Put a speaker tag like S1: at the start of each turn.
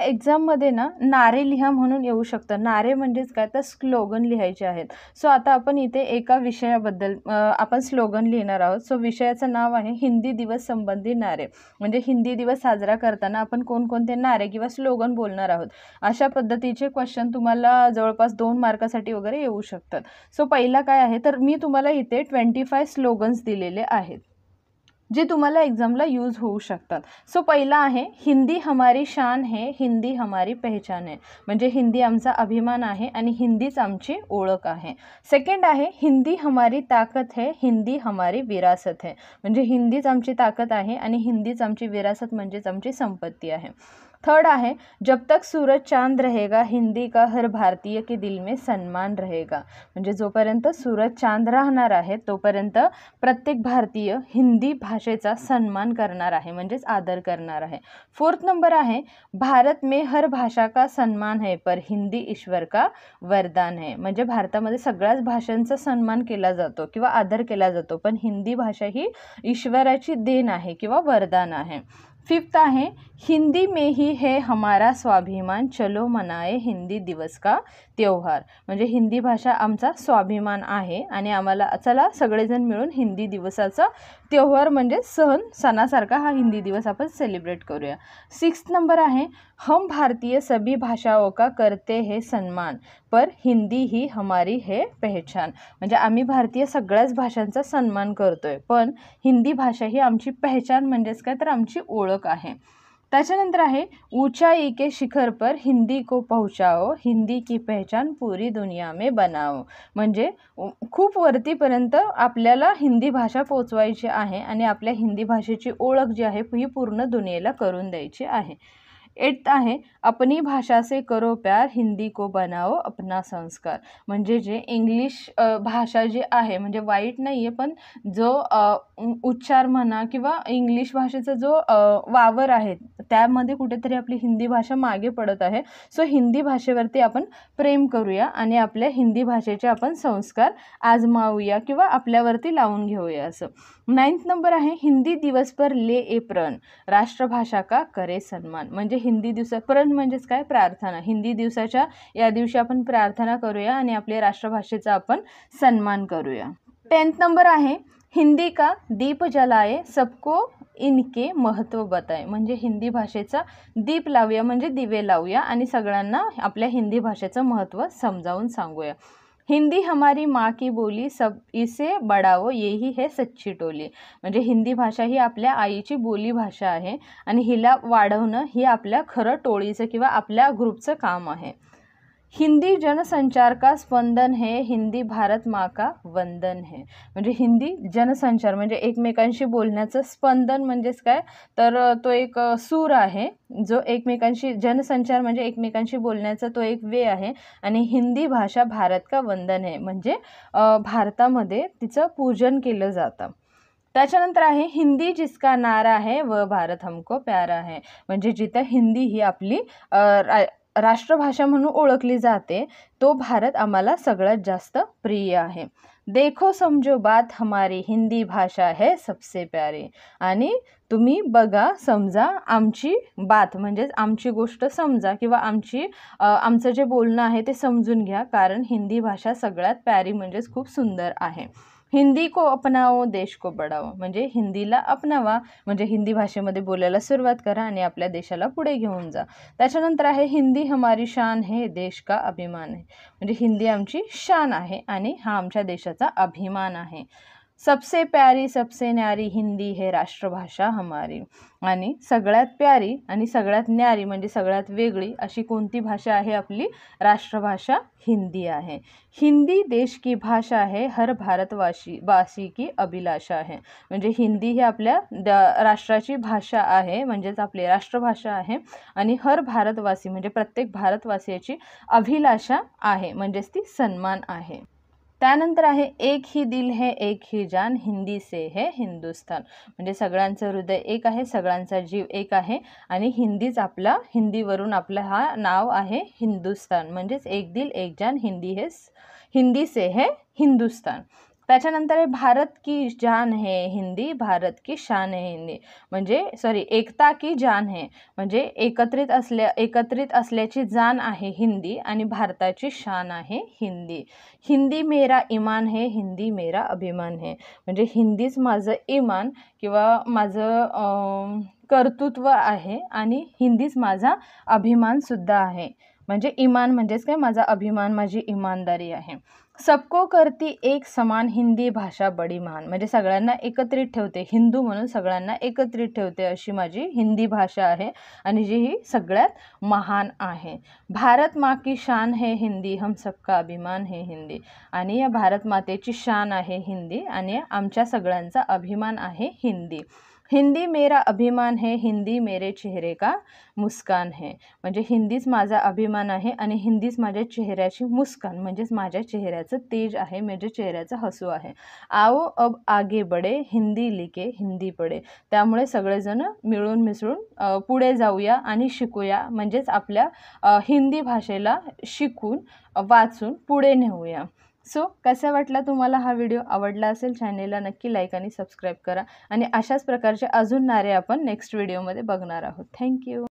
S1: एक्झाममध्ये ना नारे लिहा म्हणून येऊ शकतं. नारे म्हणजेच काय तर स्लोगन लिहायचे आहेत. सो आता आपण इथे एका विषयाबद्दल आपण स्लोगन लिहिणार आहोत. सो विषयाचं नाव आहे हिंदी दिवस संबंधी नारे. म्हणजे हिंदी दिवस साजरा करताना आपण कोणकोणते नारे किंवा स्लोगन बोलणार आहोत. अशा पद्धतीचे क्वेश्चन तुम्हाला जवळपास 2 मार्कासाठी वगैरे येऊ शकतात. सो पहिला काय आहे तर मी तुम्हाला इथे 25 स्लोगन्स दिलेले आहेत जे तुम्हाला एग्जामला यूज होऊ शकतात. सो पहिला आहे हिंदी हमारी शान है, हिंदी हमारी पहचान है. म्हणजे हिंदी आमचा अभिमान आहे आणि हिंदीच आमची ओळख आहे. सेकंड आहे हिंदी हमारी ताकत है, हिंदी हमारी विरासत है. म्हणजे हिंदीच आमची ताकद आहे आणि हिंदीच आमची विरासत म्हणजेच आमची संपत्ती आहे. थर्ड आहे जब तक सूरज चांद रहेगा हिंदी का हर भारतीय के दिल में सम्मान रहेगा. म्हणजे जोपर्यंत सूरज चांद राहणार आहे तोपर्यंत प्रत्येक भारतीय हिंदी भाषेचा सन्मान करणार आहे म्हणजेच आदर करणार आहे. फोर्थ नंबर आहे भारत में हर भाषा का सम्मान है पर हिंदी ईश्वर का वरदान है. म्हणजे भारतामध्ये सगळ्याच भाषांचा सन्मान केला जातो किंवा आदर केला जातो पण हिंदी भाषा ही ईश्वराची देण आहे किंवा वरदान आहे. फिफ्थ आहे हिंदी में ही है हमारा स्वाभिमान चलो मनाए हिंदी दिवस का त्योहार. म्हणजे हिंदी भाषा आमचा स्वाभिमान आहे आणि आम्हाला चला सगळेजण मिळून हिंदी दिवसाचा त्योहार म्हणजे सणासारखा हा हिंदी दिवस आपण सेलिब्रेट करूया. सिक्स्थ नंबर आहे हम भारतीय सभी भाषाओं का करते हैं सम्मान पर हिंदी ही हमारी है पहचान. म्हणजे आम्ही भारतीय सगळ्याच भाषांचा सन्मान करतोय पण हिंदी भाषा ही आमची पहचान म्हणजेच काय तर आमची ओळख आहे. त्याच्यानंतर आहे ऊंचाई के शिखर पर हिंदी को पहुंचाओ हिंदी की पहचान पूरी दुनिया में बनाओ. म्हणजे खूप वरतीपर्यंत आपल्याला हिंदी भाषा पोचवायची आहे आणि आपल्या हिंदी भाषेची ओळख जी आहे ही पूर्ण दुनियेला करून द्यायची आहे. एट्थ आहे अपनी भाषा से करो प्यार हिंदी को बनाओ अपना संस्कार. म्हणजे जे इंग्लिश भाषा जी आहे म्हणजे वाईट नाही आहे पण जो उच्चार म्हणा किंवा इंग्लिश भाषेचा जो वावर आहे त्यामध्ये कुठेतरी आपली हिंदी भाषा मागे पडत आहे. सो हिंदी भाषेवरती आपण प्रेम करूया आणि आपल्या हिंदी भाषेचे आपण संस्कार आजमावूया किंवा आपल्यावरती लावून घेऊया असं. 9th नंबर आहे हिंदी दिवस पर ले ए प्रण राष्ट्रभाषा का करे सन्मान. म्हणजे हिंदी दिवसा प्रण म्हणजेच काय प्रार्थना. हिंदी दिवसाच्या या दिवशी आपण प्रार्थना करूया आणि आपल्या राष्ट्रभाषेचा आपण सन्मान करूया. 10th नंबर आहे हिंदी का दीप जलाए सबको इनके महत्व बताए. म्हणजे हिंदी भाषेचा दीप लावूया म्हणजे दिवे लावूया आणि सगळ्यांना आपल्या हिंदी भाषेचं महत्त्व समजावून सांगूया. हिंदी हमारी माँ की बोली सब इसे बढ़ाओ यही है सच्ची टोली. म्हणजे हिंदी भाषा ही आपल्या आईची बोली भाषा आहे आणि हिला वाढवणं ही आपल्या खरं टोळीचं किंवा आपल्या ग्रुपचं काम आहे. हिंदी जनसंचार का स्पंदन है हिंदी भारत माँ का वंदन है. म्हणजे हिंदी जनसंचार म्हणजे एकमेकांशी बोलण्याचं स्पंदन म्हणजेच काय तर तो एक सूर आहे जो एकमेकांशी जनसंचार म्हणजे एकमेकांशी बोलण्याचा तो एक वे आहे आणि हिंदी भाषा भारत का वंदन है म्हणजे भारतामध्ये तिचं पूजन केलं जातं. त्याच्यानंतर आहे हिंदी जिसका नारा है वह भारत हमको प्यारा है. म्हणजे जिथं हिंदी ही आपली राष्ट्रभाषा म्हणून ओळखली जाते तो भारत आम्हाला सगळ्यात जास्त प्रिय आहे. देखो समझो बात हमारी हिंदी भाषा है सबसे प्यारी. आणि तुम्ही बघा समजा आमची बात म्हणजेच आमची गोष्ट समजा किंवा आमचं जे बोलणं आहे ते समजून घ्या कारण हिंदी भाषा सगळ्यात प्यारी म्हणजेच खूप सुंदर आहे. हिंदी को अपनाओ देश को बढ़ाओ. म्हणजे हिंदीला अपनावा म्हणजे हिंदी भाषेमध्ये बोलायला सुरुवात करा आणि आपल्या देशाला पुढे घेऊन जा. त्याच्यानंतर आहे हिंदी हमारी शान है देश का अभिमान है. म्हणजे हिंदी आमची शान आहे आणि हा आमच्या देशाचा अभिमान आहे. सबसे प्यारी सबसे न्यारी हिंदी है राष्ट्रभाषा हमारी. आणि सगळ्यात प्यारी आणि सगळ्यात न्यारी म्हणजे सगळ्यात वेगळी अशी कोणती भाषा आहे आपली राष्ट्रभाषा हिंदी आहे. हिंदी देश की भाषा है हर भारतवासी की अभिलाषा है. म्हणजे हिंदी ही आपल्या राष्ट्राची भाषा आहे म्हणजेच आपली राष्ट्रभाषा आहे आणि हर भारतवासी म्हणजे प्रत्येक भारतवासियाची अभिलाषा आहे म्हणजेच ती सन्मान आहे. त्यानंतर आहे एक ही दिल है एक ही जान हिंदी से है हिंदुस्तान. म्हणजे सगळ्यांचं हृदय एक आहे सगळ्यांचा जीव एक आहे आणि हिंदीवरून आपलं हा नाव आहे हिंदुस्तान म्हणजेच एक दिल एक जान हिंदी से है हिंदुस्तान. त्याच्यानंतर आहे भारत की जान है हिंदी, भारत की शान है हिंदी. म्हणजे एकता की जान है म्हणजे एकत्रित असल्याची जाण आहे हिंदी आणि भारताची शान आहे हिंदी. हिंदी मेरा ईमान है, हिंदी मेरा अभिमान है. म्हणजे हिंदीच माझं इमान किंवा माझं कर्तृत्व आहे आणि हिंदीच माझा अभिमानसुद्धा आहे. म्हणजे ईमान म्हणजेच काय, माझा अभिमान, माझी इमानदारी आहे. सबको करती एक समान हिंदी भाषा बडी महान. म्हणजे सगळ्यांना एकत्रित ठेवते, हिंदू म्हणून सगळ्यांना एकत्रित ठेवते अशी माझी हिंदी भाषा आहे आणि जी ही सगळ्यात महान आहे. भारत माँ की शान है हिंदी, हम सबका अभिमान है हिंदी. आणि या भारत मातेची शान आहे हिंदी आणि आमच्या सगळ्यांचा अभिमान आहे हिंदी. हिंदी मेरा अभिमान है, हिंदी मेरे चेहरे का मुस्कान है. म्हणजे हिंदीच माझा अभिमान आहे आणि हिंदीच माझ्या चेहऱ्याची मुस्कान म्हणजेच माझ्या चेहऱ्याचं तेज आहे, माझ्या चेहऱ्याचं हसू आहे. आओ अब आगे बढे, हिंदी लिखे हिंदी पढे. त्यामुळे सगळेजण मिळून मिसळून पुढे जाऊया आणि शिकूया, म्हणजेच आपल्या हिंदी भाषेला शिकून वाचून पुढे नेऊया. सो कसा वाटला तुम्हाला हा व्हिडिओ? आवडला असेल चॅनेलला नक्की लाईक आणि सबस्क्राईब करा आणि अशाच प्रकारचे अजून नारे आपण नेक्स्ट व्हिडिओमध्ये बघणार आहोत. थँक्यू.